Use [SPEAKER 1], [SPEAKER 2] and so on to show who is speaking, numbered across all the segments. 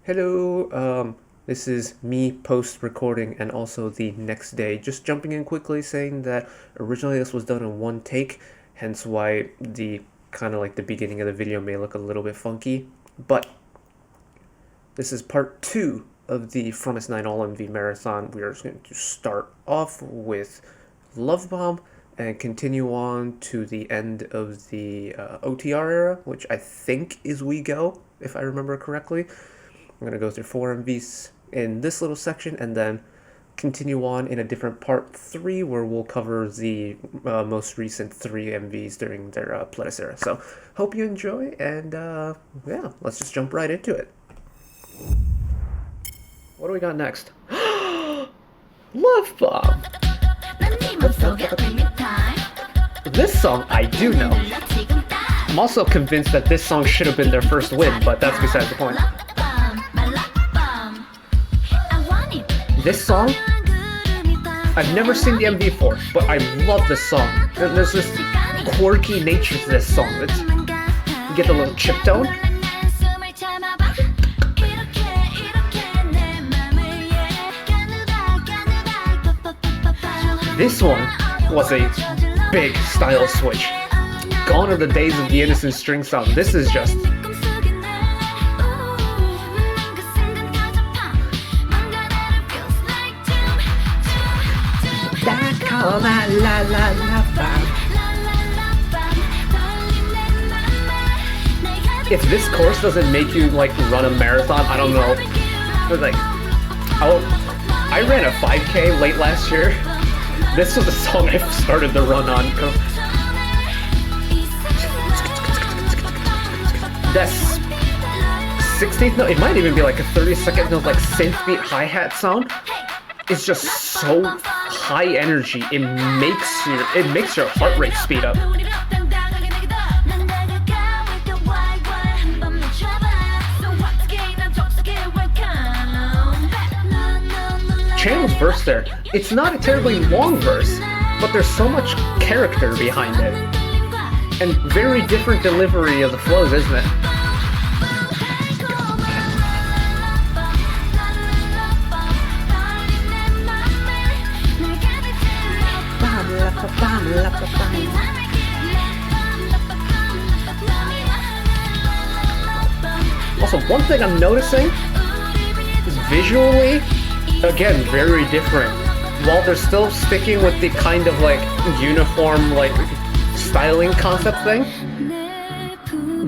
[SPEAKER 1] Hello, this is me post-recording and also the next day. Just jumping in quickly saying that originally this was done in one take, hence why the kind of like the beginning of the video may look a little bit funky. But this is part 2 of the Fromist9 All MV Marathon. We are just going to start off with Love Bomb and continue on to the end of the OTR era, which I think is We Go, if I remember correctly. I'm going to go through 4 MVs in this little section and then continue on in a different part 3 where we'll cover the most recent 3 MVs during their Pledis era. So hope you enjoy and yeah, let's just jump right into it. What do we got next? Love Bomb! This song I do know. I'm also convinced that this song should have been their first win, but that's besides the point. This song, I've never seen the MV for, but I love this song. There's this quirky nature to this song. You get the little chip tone. This one was a big style switch. Gone are the days of the innocent string sound. This is just... If this course doesn't make you like run a marathon, I don't know. But like, I ran a 5K late last year. This was the song I started the run on. That's 16th note. It might even be like a 32nd note, like synth beat hi-hat sound. It's just so high energy. It makes your heart rate speed up. Channel's verse there, it's not a terribly long verse, but there's so much character behind it. And very different delivery of the flows, isn't it? Also, one thing I'm noticing is visually, again, very different. While they're still sticking with the kind of like uniform like styling concept thing,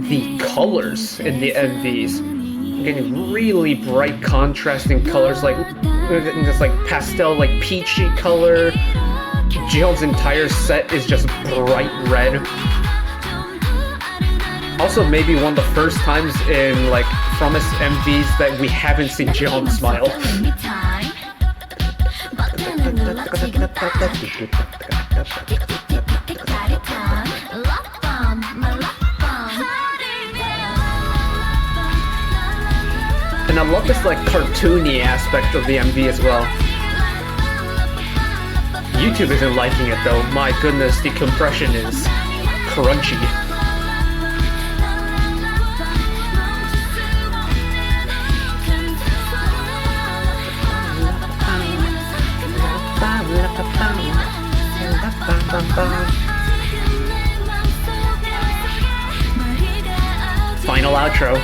[SPEAKER 1] the colors in the MVs, getting really bright contrasting colors, like this like pastel like peachy color. Jiho's entire set is just bright red. Also, maybe one of the first times in like Promise MVs that we haven't seen Jiho smile. And I love this like cartoony aspect of the MV as well. YouTube isn't liking it though. My goodness, the compression is crunchy. Final outro.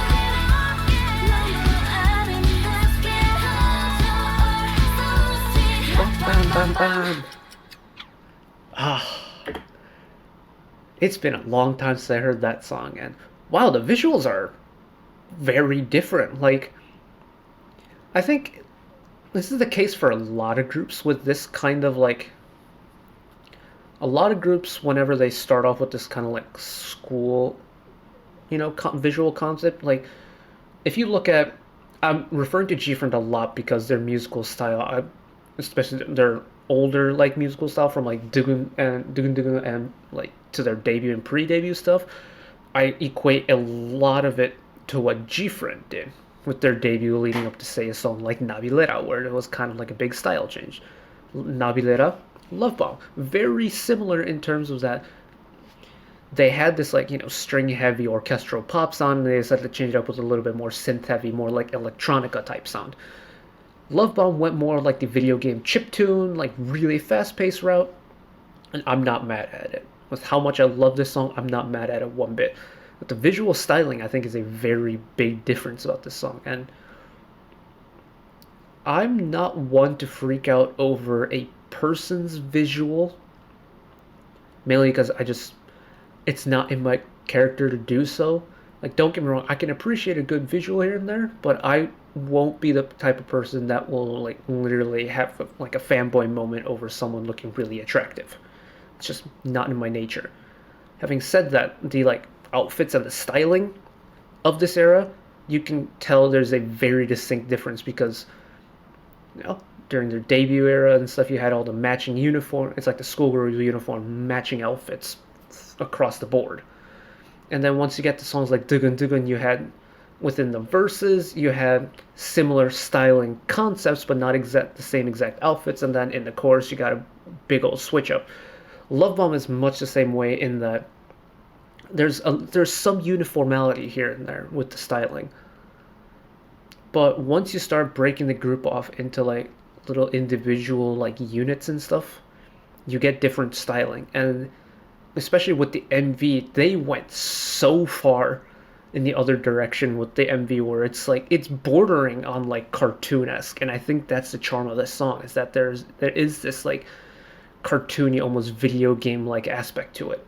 [SPEAKER 1] It's been a long time since I heard that song, and wow, the visuals are very different. Like, I think this is the case for a lot of groups with this kind of like, a lot of groups whenever they start off with this kind of like school, you know, visual concept. Like, if you look at, I'm referring to G-Friend a lot because their musical style, especially their older like musical style from like Dugun and like to their debut and pre-debut stuff, I equate a lot of it to what G-Friend did with their debut leading up to say a song like Nabilera, where it was kind of like a big style change. Nabilera, Love Bomb, very similar in terms of that they had this like, string heavy orchestral pop sound, and they decided to change it up with a little bit more synth heavy, more like electronica type sound. Love Bomb went more like the video game chiptune, like really fast paced route, and I'm not mad at it. With how much I love this song, I'm not mad at it one bit. But the visual styling, I think, is a very big difference about this song, and I'm not one to freak out over a person's visual, mainly because it's not in my character to do so. Like, don't get me wrong, I can appreciate a good visual here and there, but I won't be the type of person that will like literally have like a fanboy moment over someone looking really attractive. It's just not in my nature. Having said that, the like outfits and the styling of this era, you can tell there's a very distinct difference because, during their debut era and stuff, you had all the matching uniform. It's like the schoolgirl uniform matching outfits across the board. And then once you get to songs like Dugun Dugun, you had within the verses, you had similar styling concepts, but not the same exact outfits. And then in the chorus, you got a big old switch up. Love Bomb is much the same way in that there's some uniformity here and there with the styling. But once you start breaking the group off into like little individual like units and stuff, you get different styling. And especially with the MV, they went so far in the other direction with the MV where it's like it's bordering on like cartoon-esque, and I think that's the charm of this song, is that there is this like cartoony, almost video game like aspect to it.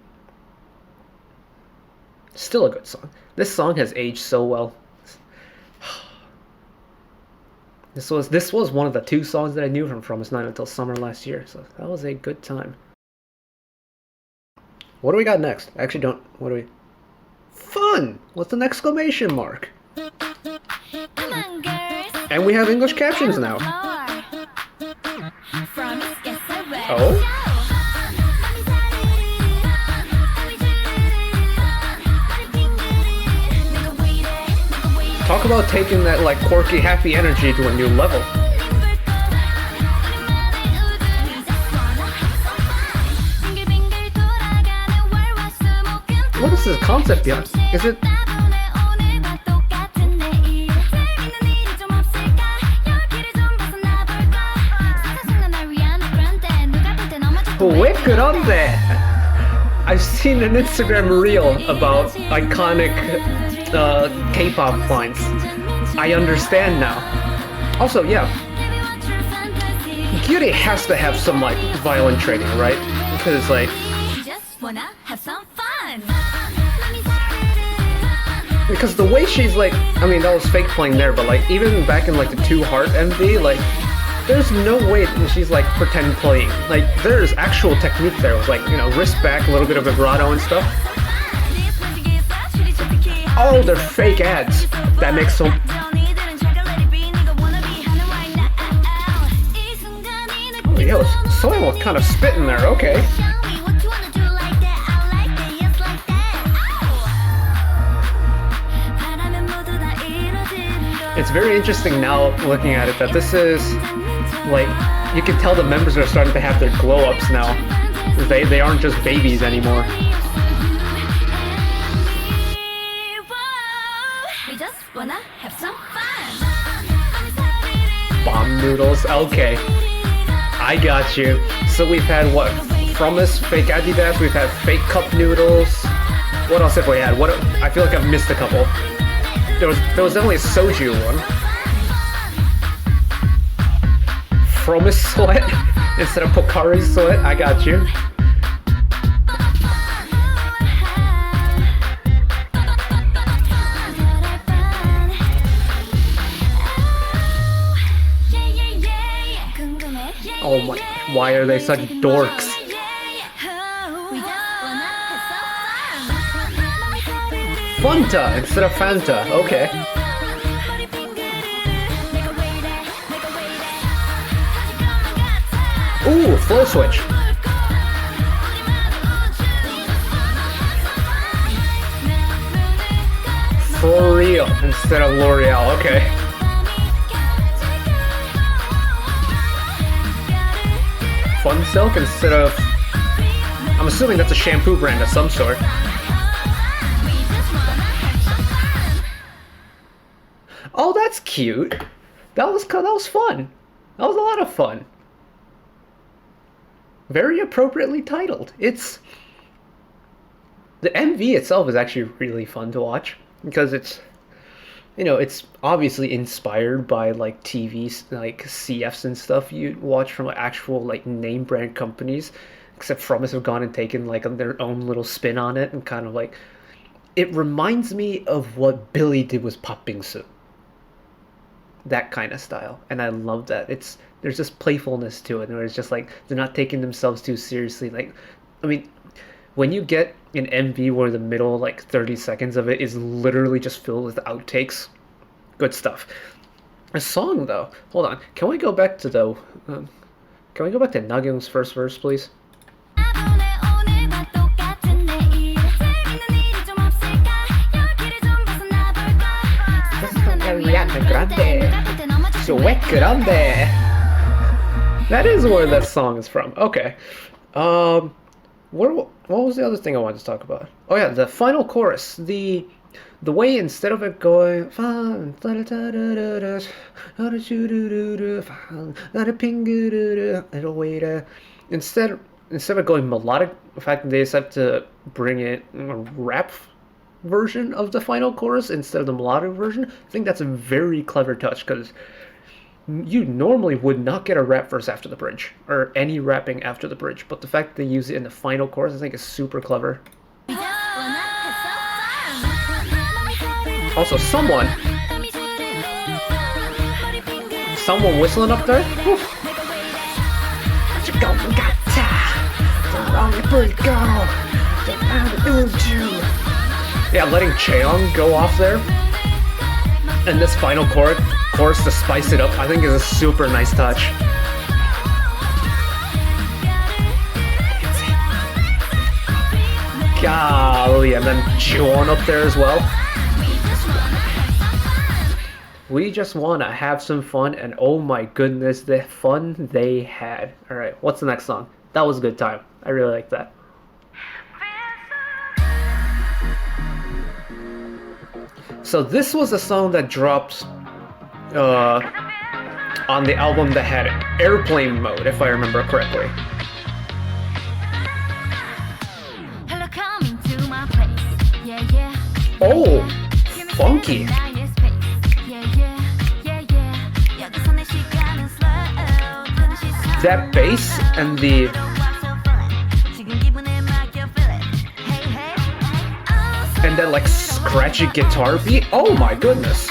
[SPEAKER 1] Still a good song. This song has aged so well. This was one of the 2 songs that I knew from Promised Nine until summer last year, so that was a good time. What do we got next? I actually don't. What do we? Fun! With an exclamation mark. And we have English captions now. Oh? Talk about taking that like quirky, happy energy to a new level. What is the concept behind? Is it? 왜 그런데? I've seen an Instagram reel about iconic K-pop lines. I understand now. Also, yeah, Gyuri has to have some like violin training, right? Because like,
[SPEAKER 2] wanna have some fun.
[SPEAKER 1] because the way she's like, I mean, that was fake playing there, but like even back in like the 2 Heart MV, like there's no way that she's like pretend playing. Like there's actual technique there with like, wrist back, a little bit of vibrato and stuff. Oh, they're fake ads. That makes so. Oh, yo, someone was kind of spitting there. Okay. It's very interesting now looking at it that this is like, you can tell the members are starting to have their glow ups now. They aren't just babies anymore.
[SPEAKER 2] We just wanna have some fun.
[SPEAKER 1] Bomb noodles. Okay. I got you. So we've had what? Promise, fake Adidas, we've had fake cup noodles. What else have we had? What? I feel like I've missed a couple. There was definitely a soju one. Promise sweat instead of Pocari sweat. I got you. Oh my, why are they such dorks? Fanta instead of Fanta, okay. Ooh, flow switch. For real instead of L'Oreal, okay. Fun Silk instead of, I'm I'm assuming that's a shampoo brand of some sort. Oh, that's cute. That was fun. That was a lot of fun. Very appropriately titled. The MV itself is actually really fun to watch because it's obviously inspired by like TV like CFs and stuff you watch from actual like name brand companies, except Promise have gone and taken like their own little spin on it and kind of like it reminds me of what Billy did with Pop Bingsu. That kind of style, and I love that. There's just playfulness to it, where it's just like they're not taking themselves too seriously. Like, I mean, when you get an MV where the middle like 30 seconds of it is literally just filled with outtakes, good stuff. A song though, hold on, can we go back to Nagyung's first verse, please? That is where that song is from. Okay. What was the other thing I wanted to talk about? Oh yeah, the final chorus. The way instead of it going instead of going melodic, in fact they decided to bring it a rap version of the final chorus instead of the melodic version. I think that's a very clever touch because you normally would not get a rap verse after the bridge or any rapping after the bridge, but the fact that they use it in the final chorus I think is super clever. Also, someone whistling up there. Yeah, letting Cheon go off there. And this final chorus to spice it up, I think is a super nice touch. Golly, and then Cheon up there as well. We just want to have some fun, and oh my goodness, the fun they had. Alright, what's the next song? That was a good time. I really like that. So this was a song that dropped on the album that had airplane mode, if I remember correctly. Oh, funky. That bass and that like scratchy guitar beat. Oh my goodness.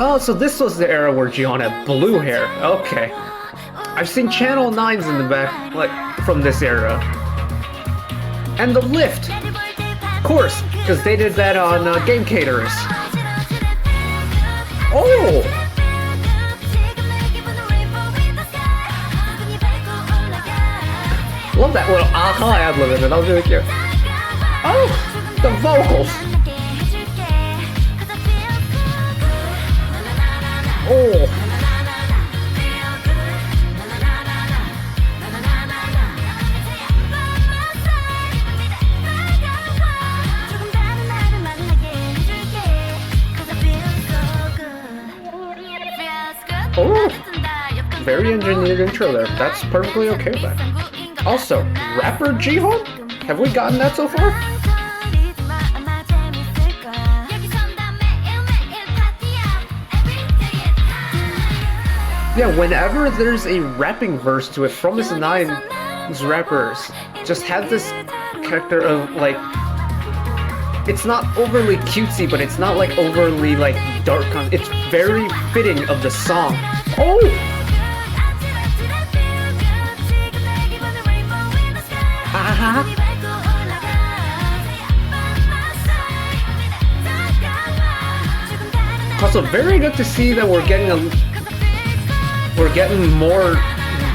[SPEAKER 1] Oh, so this was the era where Jiyeon had blue hair. Okay. I've seen Channel 9s in the back, like, from this era. And the lift! Of course, because they did that on Game Caterers. Oh! Love that little aha ad-lib in it, that was really cute. Oh! The vocals! Oh! Oh! Very engineered intro there. That's perfectly okay with that. Also, rapper Jihoon? Have we gotten that so far? Yeah, whenever there's a rapping verse to it, Promisenain's rappers just have this character of like, it's not overly cutesy, but it's not like overly like dark. It's very fitting of the song. Oh! Uh-huh. Also, very good to see that we're getting more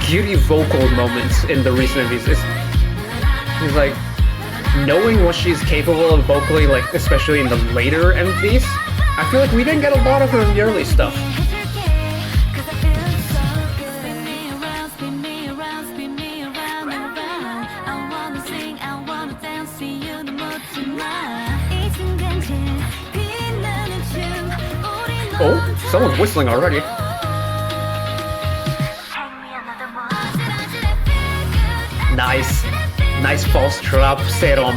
[SPEAKER 1] giddy vocal moments in the recent MVs. It's like knowing what she's capable of vocally, like especially in the later MVs, I feel like we didn't get a lot of her in the early stuff. Oh, someone's whistling already. Nice. Nice false drop serum.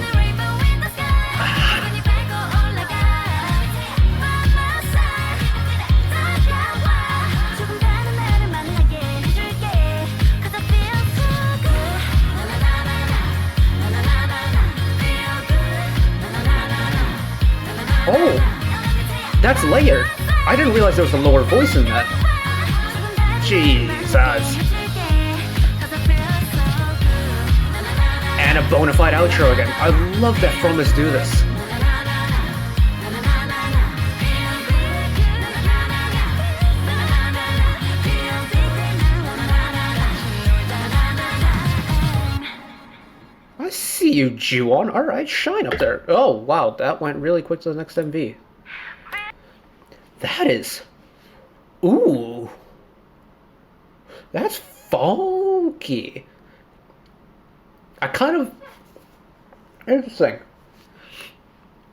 [SPEAKER 1] Oh, that's layered. I didn't realize there was a lower voice in that. Jesus. And a bona fide outro again. I love that Fromis do this. I see you, Juwon. Alright, shine up there. Oh, wow, that went really quick to the next MV. That is... Ooh. That's funky. I kind of... Here's the thing.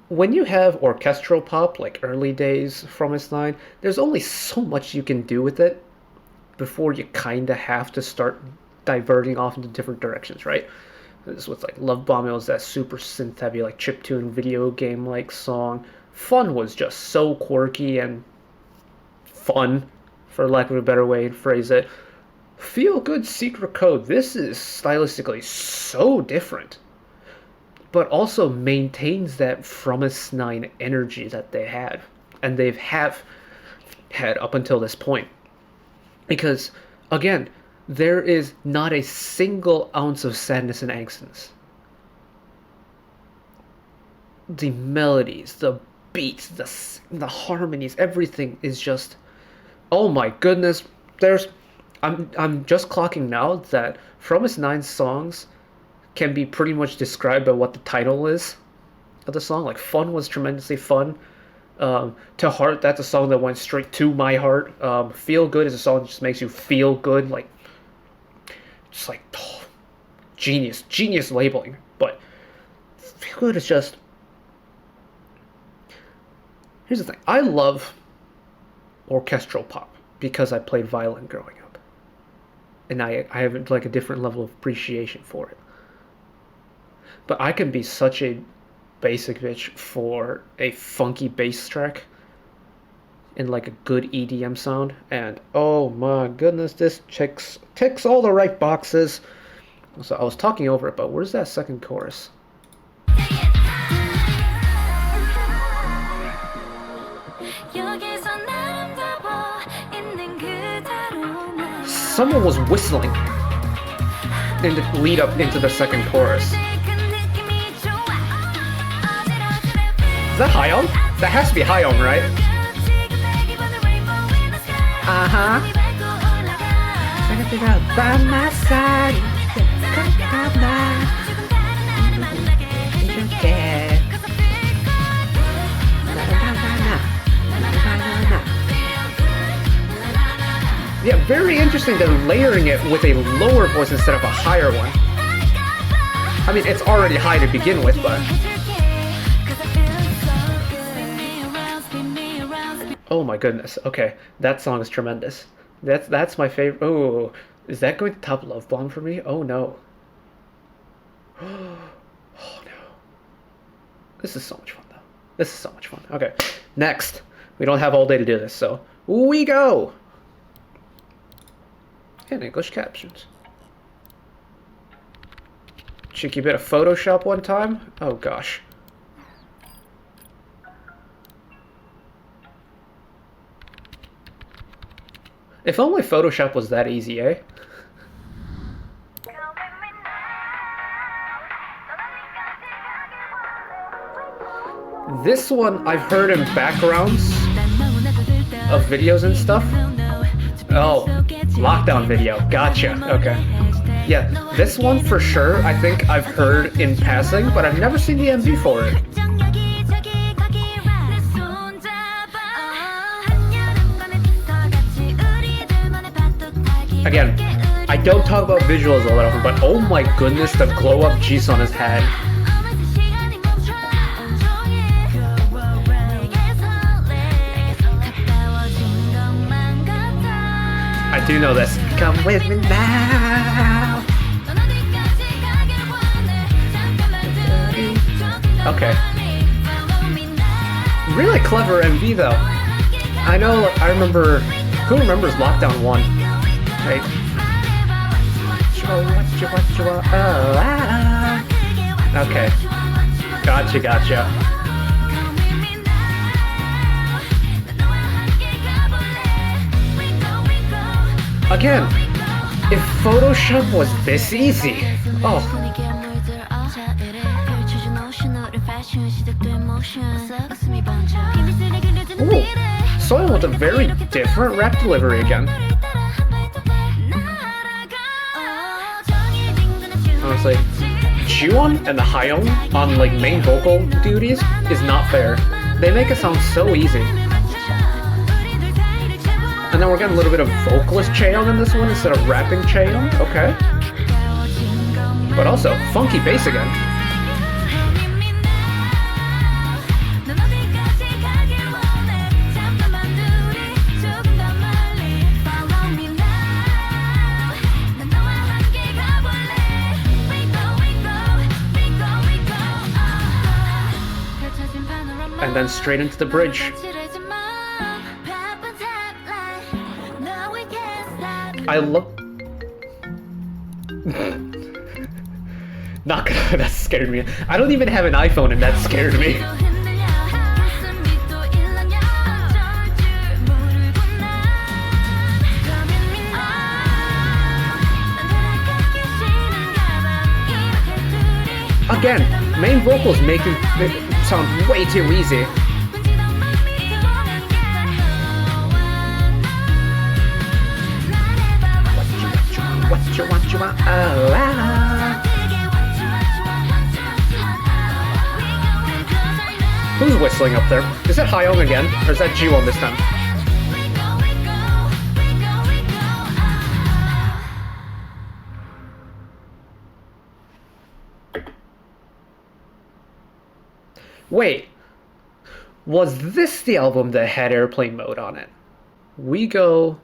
[SPEAKER 1] When you have orchestral pop, like early days Frommistein, there's only so much you can do with it before you kind of have to start diverting off into different directions, right? This was like Love Bomb, it was that super synth heavy, like chiptune video game like song. Fun was just so quirky and fun, for lack of a better way to phrase it. Feel Good Secret Code, this is stylistically so different, but also maintains that Frommistein energy that they had, and they've had up until this point. Because, again, there is not a single ounce of sadness and angst. The melodies, the beats, the harmonies, everything is just, oh my goodness. I'm just clocking now that Frommistein songs can be pretty much described by what the title is of the song. Like, Fun was tremendously fun. To Heart, that's a song that went straight to my heart. Feel Good is a song that just makes you feel good, like, just like, oh, genius labeling. But Feel Good is just... Here's the thing, I love orchestral pop because I played violin growing up, and I have like a different level of appreciation for it. But I can be such a basic bitch for a funky bass track and like a good EDM sound, and oh my goodness, this ticks all the right boxes. So I was talking over it, but where's that second chorus? Someone was whistling in the lead up into the second chorus. Is that Hayeon? That has to be Hayeon, right? By my side. Yeah, very interesting they're layering it with a lower voice instead of a higher one. I mean, it's already high to begin with, but... Oh my goodness, okay, that song is tremendous. That's my favorite. Oh, is that going to top Love Bomb for me? Oh no. Oh no. This is so much fun though. This is so much fun. Okay, next. We don't have all day to do this, so we go! And English captions. Cheeky bit of Photoshop one time? Oh gosh. If only Photoshop was that easy, eh? This one I've heard in backgrounds of videos and stuff. Oh, lockdown video. Gotcha. Okay. Yeah, this one for sure, I think I've heard in passing, but I've never seen the MV for it. Again, I don't talk about visuals all that often, but oh my goodness, the glow up G's on his head. I do know this. Come with me now. Okay. Really clever MV though. I know, I remember, who remembers Lockdown 1? Right? Okay. Gotcha. Again, if Photoshop was this easy, oh. Ooh, Soil with a very different rap delivery again. Honestly, Jiwon and the Hayoung on like main vocal duties is not fair. They make it sound so easy. And then we're getting a little bit of vocalist Chaeyoung in this one instead of rapping Chaeyoung. Okay. But also, funky bass again. And then straight into the bridge. I love. Not gonna. That scared me. I don't even have an iPhone, and that scared me. Again, main vocals making it sound way too easy. What you want, Who's whistling up there? Is that Hayoung again? Or is that Jiwon this time? Wait, was this the album that had airplane mode on it? We Go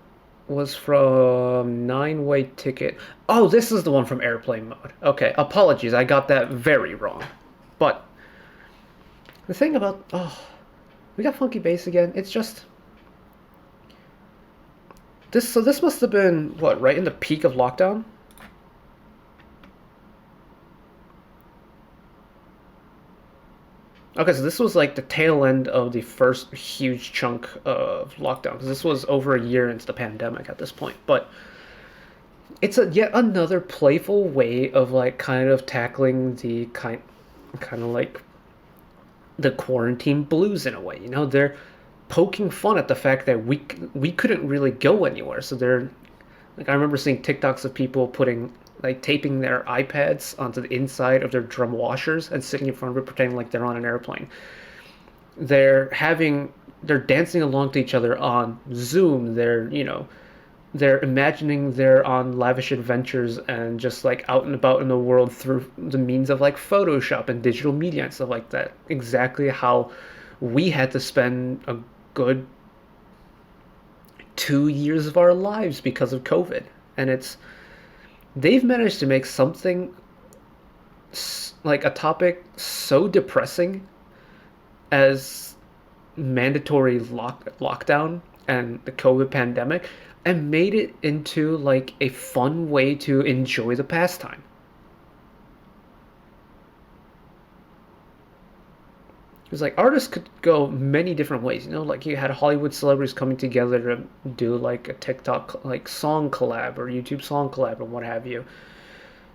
[SPEAKER 1] was from 9-Way Ticket. Oh, this is the one from airplane mode. Okay, apologies, I got that very wrong. But the thing about, we got funky bass again. It's just this. So this must have been what, right in the peak of lockdown. Okay, so this was like the tail end of the first huge chunk of lockdown, because this was over a year into the pandemic at this point. But it's yet another playful way of like kind of tackling the kind of like the quarantine blues in a way. You know, they're poking fun at the fact that we couldn't really go anywhere. So they're like, I remember seeing TikToks of people putting like taping their iPads onto the inside of their drum washers and sitting in front of it pretending like they're on an airplane. They're dancing along to each other on Zoom. They're imagining they're on lavish adventures and just like out and about in the world through the means of like Photoshop and digital media and stuff like that. Exactly how we had to spend a good 2 years of our lives because of COVID. And they've managed to make something like a topic so depressing as mandatory lockdown and the COVID pandemic, and made it into like a fun way to enjoy the pastime. Because like artists could go many different ways, you know, like you had Hollywood celebrities coming together to do like a TikTok like song collab or YouTube song collab and what have you.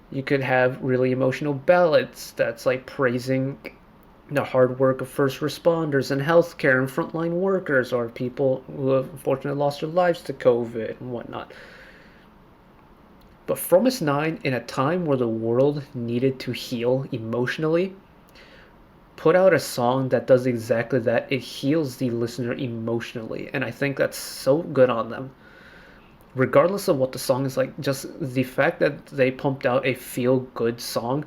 [SPEAKER 1] You could have really emotional ballads that's like praising the hard work of first responders and healthcare and frontline workers, or people who have unfortunately lost their lives to COVID and whatnot. But Fromist9, in a time where the world needed to heal emotionally, put out a song that does exactly that. It heals the listener emotionally, and I think that's so good on them. Regardless of what the song is like, just the fact that they pumped out a feel good song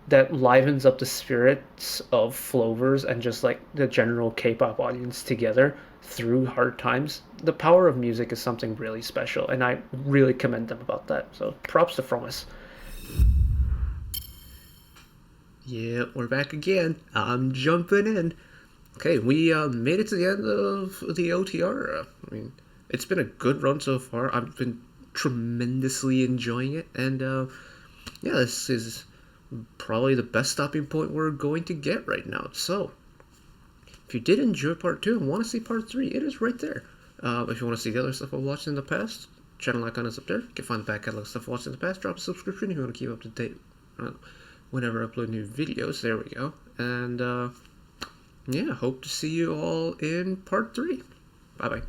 [SPEAKER 1] that livens up the spirits of Flovers and just like the general K-pop audience together through hard times. The power of music is something really special, and I really commend them about that. So props to Fromis. Yeah, we're back again. I'm jumping in. Okay, we made it to the end of the OTR. I mean, it's been a good run so far. I've been tremendously enjoying it, and yeah, this is probably the best stopping point we're going to get right now. So, if you did enjoy part 2 and want to see part 3, it is right there. If you want to see the other stuff I've watched in the past, channel icon is up there. You can find the back catalog stuff I've watched in the past. Drop a subscription if you want to keep up to date whenever I upload new videos. There we go. And yeah, hope to see you all in part 3. Bye bye.